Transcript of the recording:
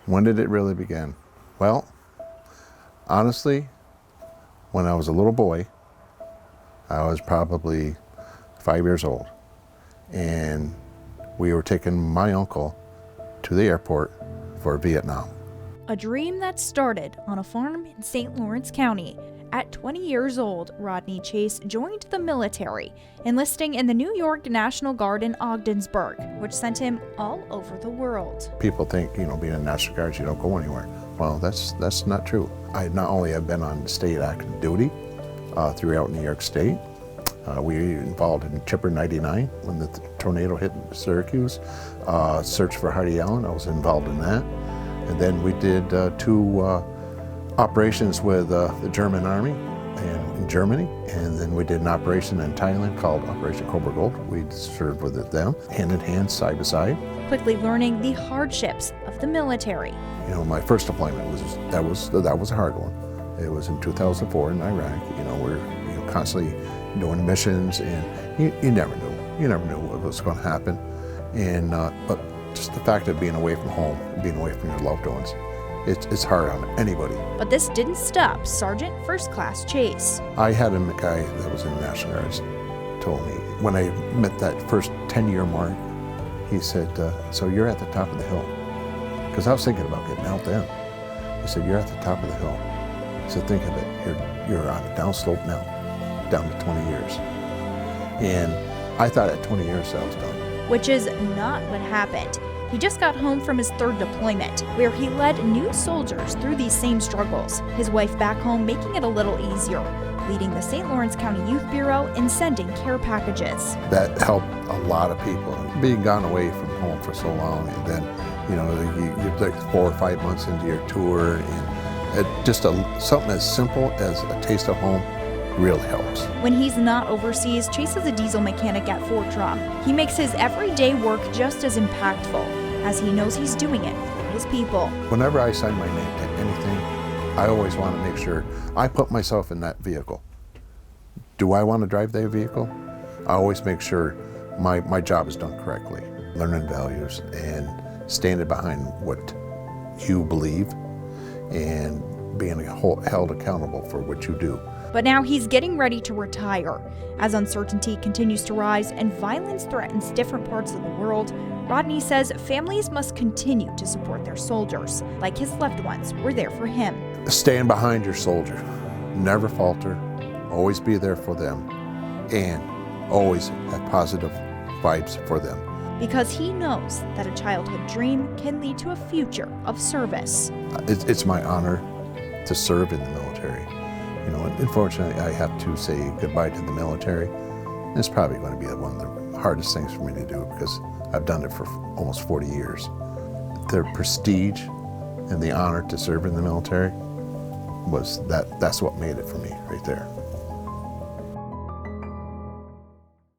When did it really begin? Well, honestly, when I was a little boy, I was probably 5 years old, and we were taking my uncle to the airport for Vietnam. A dream that started on a farm in St. Lawrence County. At 20 years old, Rodney Chase joined the military, enlisting in the New York National Guard in Ogdensburg, which sent him all over the world. People think, being in National Guard, you don't go anywhere. Well, that's not true. I not only have been on state active duty throughout New York State. We were involved in Chipper 99 when the tornado hit Syracuse. Search for Hardy Allen, I was involved in that. And then we did two operations with the German Army in Germany, and then we did an operation in Thailand called Operation Cobra Gold. We served with them hand in hand, side by side. Quickly learning the hardships of the military. My first deployment was a hard one. It was in 2004 in Iraq. We're constantly doing missions, and you never knew what was going to happen. And but just the fact of being away from home, being away from your loved ones, it's hard on anybody. But this didn't stop Sergeant First Class Chase. I had a guy that was in the National Guards told me when I met that first 10-year mark, he said, so you're at the top of the hill. Because I was thinking about getting out then. He said, you're at the top of the hill. He said, think of it, you're on a downslope now, down to 20 years. And I thought at 20 years I was done. Which is not what happened. He just got home from his third deployment, where he led new soldiers through these same struggles. His wife back home making it a little easier, leading the St. Lawrence County Youth Bureau and sending care packages. That helped a lot of people. Being gone away from home for so long, and then you're like 4 or 5 months into your tour, and something as simple as a taste of home really helps. When he's not overseas, Chase is a diesel mechanic at Fort Drum. He makes his everyday work just as impactful, as he knows he's doing it for his people. Whenever I sign my name to anything, I always want to make sure I put myself in that vehicle. Do I want to drive that vehicle? I always make sure my job is done correctly. Learning values and standing behind what you believe and being held accountable for what you do. But now he's getting ready to retire. As uncertainty continues to rise and violence threatens different parts of the world, Rodney says families must continue to support their soldiers, like his loved ones were there for him. Stand behind your soldier. Never falter. Always be there for them. And always have positive vibes for them. Because he knows that a childhood dream can lead to a future of service. It's my honor to serve in the military. Unfortunately, I have to say goodbye to the military. It's probably going to be one of the hardest things for me to do because I've done it for almost 40 years. The prestige and the honor to serve in the military that's what made it for me right there.